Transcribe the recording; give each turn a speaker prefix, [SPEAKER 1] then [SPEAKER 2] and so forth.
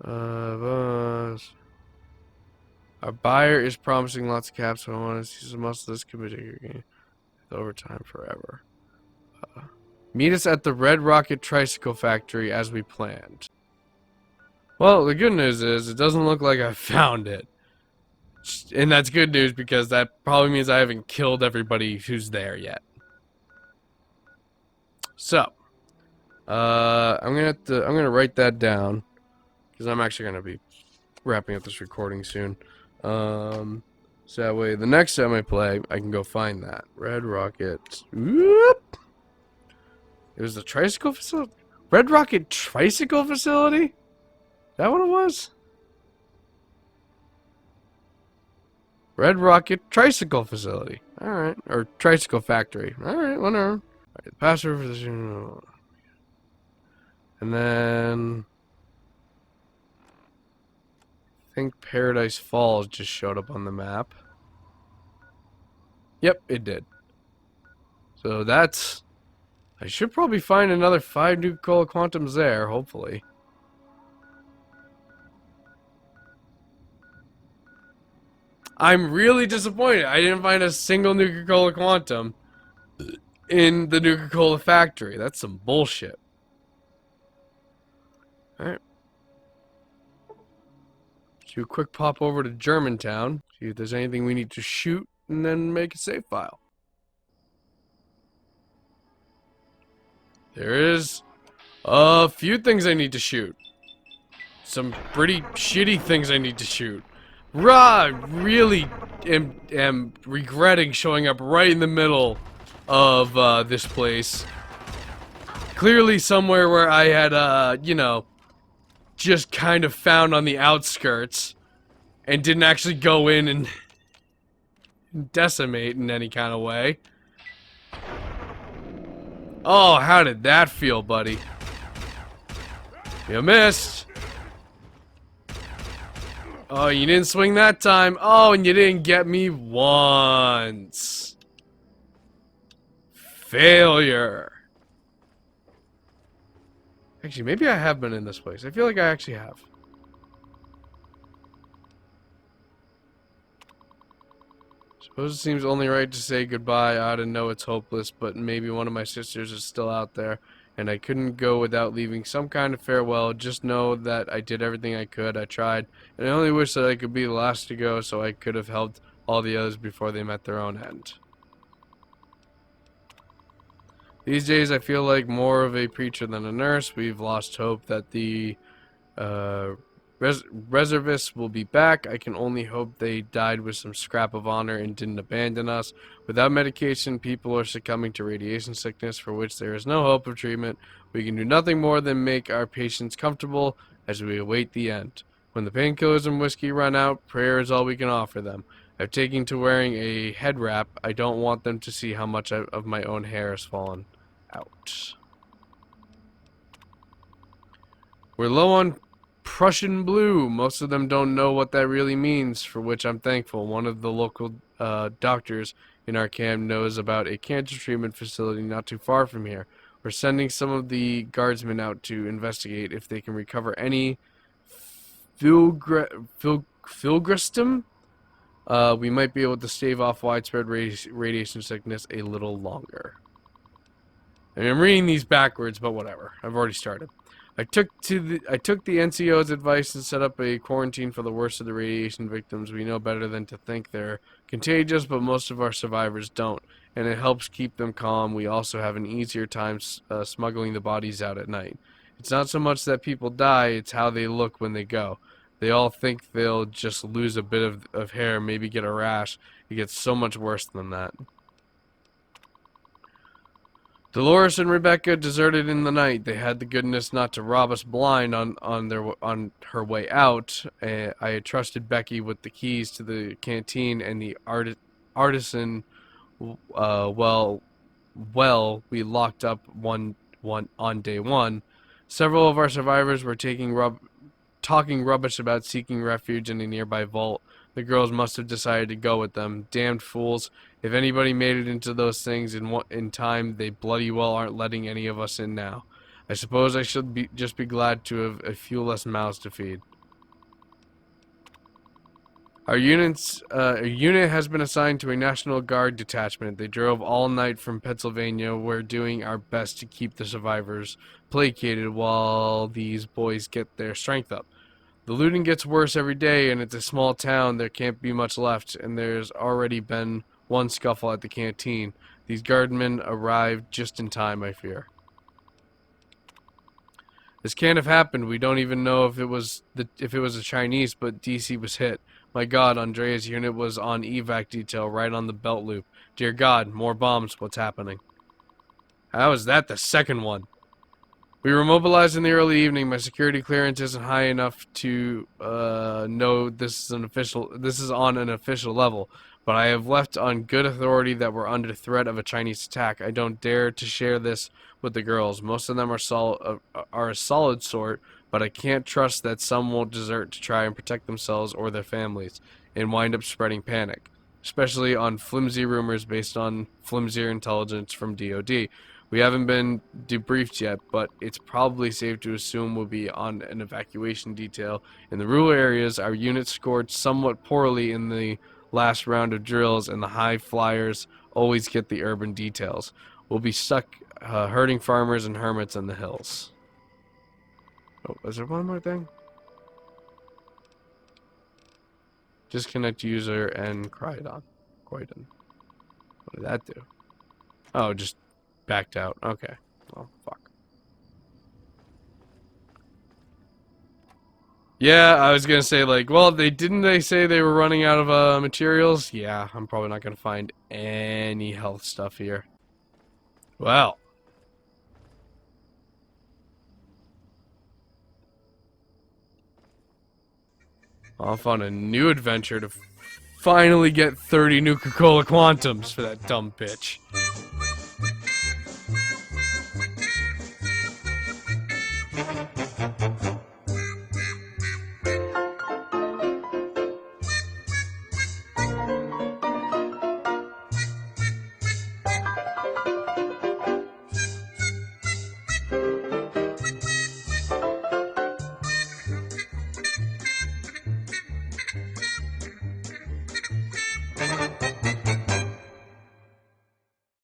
[SPEAKER 1] Boss. Our buyer is promising lots of caps, so I want to see some muscle. This could be a good game. Overtime forever. Meet us at the Red Rocket Tricycle Factory as we planned. Well, the good news is it doesn't look like I found it. And that's good news because that probably means I haven't killed everybody who's there yet. So, I'm gonna write that down because I'm actually gonna be wrapping up this recording soon. So that way the next time I play, I can go find that Red Rocket. Whoop! It was the tricycle facility. Red Rocket Tricycle Facility. Is that what it was? Red Rocket Tricycle Facility. Alright. Or Tricycle Factory. Alright, whatever. Alright, the password for this. And then I think Paradise Falls just showed up on the map. Yep, it did. So that's... I should probably find another 5 Nuka-Cola Quantums there, hopefully. I'm really disappointed. I didn't find a single Nuka-Cola Quantum in the Nuka-Cola factory. That's some bullshit. Alright. Do a quick pop over to Germantown. See if there's anything we need to shoot, and then make a save file. There is a few things I need to shoot. Some pretty shitty things I need to shoot. Really am regretting showing up right in the middle of this place. Clearly somewhere where I had, you know, just kind of found on the outskirts and didn't actually go in and decimate in any kind of way. Oh, how did that feel, buddy? You missed. Oh, you didn't swing that time. Oh, and you didn't get me once. Failure. Actually, maybe I have been in this place. I feel like I actually have. Suppose it seems only right to say goodbye. I ought to know it's hopeless, but maybe one of my sisters is still out there, and I couldn't go without leaving some kind of farewell. Just know that I did everything I could. I tried, and I only wish that I could be the last to go so I could have helped all the others before they met their own end. These days I feel like more of a preacher than a nurse. We've lost hope that the reservists will be back. I can only hope they died with some scrap of honor and didn't abandon us. Without medication, people are succumbing to radiation sickness for which there is no hope of treatment. We can do nothing more than make our patients comfortable as we await the end. When the painkillers and whiskey run out, prayer is all we can offer them. I've taken to wearing a head wrap. I don't want them to see how much of my own hair has fallen out. We're low on Prussian blue. Most of them don't know what that really means, for which I'm thankful. One of the local doctors in our camp knows about a cancer treatment facility not too far from here. We're sending some of the guardsmen out to investigate if they can recover any filgrastim. We might be able to stave off widespread radiation sickness a little longer. I mean, I'm reading these backwards, but whatever. I've already started. I took the NCO's advice and set up a quarantine for the worst of the radiation victims. We know better than to think they're contagious, but most of our survivors don't, and it helps keep them calm. We also have an easier time smuggling the bodies out at night. It's not so much that people die, it's how they look when they go. They all think they'll just lose a bit of hair, maybe get a rash. It gets so much worse than that. Dolores and Rebecca deserted in the night. They had the goodness not to rob us blind on her way out. I had trusted Becky with the keys to the canteen and the artisan. Well, we locked up one on day one. Several of our survivors were talking rubbish about seeking refuge in a nearby vault. The girls must have decided to go with them. Damned fools. If anybody made it into those things in time, they bloody well aren't letting any of us in now. I suppose I should just be glad to have a few less mouths to feed. Our unit has been assigned to a National Guard detachment. They drove all night from Pennsylvania. We're doing our best to keep the survivors placated while these boys get their strength up. The looting gets worse every day, and it's a small town. There can't be much left, and there's already been one scuffle at the canteen. These guardmen arrived just in time, I fear. This can't have happened. We don't even know if it was the Chinese, but DC was hit. My God, Andrea's unit was on evac detail right on the belt loop. Dear God, more bombs. What's happening? How is that the second one? We were mobilized in the early evening. My security clearance isn't high enough to know this is on an official level, but I have left on good authority that we're under threat of a Chinese attack. I don't dare to share this with the girls. Most of them are a solid sort, but I can't trust that some won't desert to try and protect themselves or their families and wind up spreading panic, especially on flimsy rumors based on flimsier intelligence from DoD. We haven't been debriefed yet, but it's probably safe to assume we'll be on an evacuation detail. In the rural areas, our unit scored somewhat poorly in the last round of drills, and the high flyers always get the urban details. We'll be stuck herding farmers and hermits in the hills. Oh, is there one more thing? Disconnect user and Croydon. What did that do? Oh, just backed out. Okay. Oh, fuck. Yeah, I was gonna say, like, well, they say they were running out of materials? Yeah, I'm probably not gonna find any health stuff here. Well. Off on a new adventure to finally get 30 Nuka-Cola Quantums for that dumb bitch.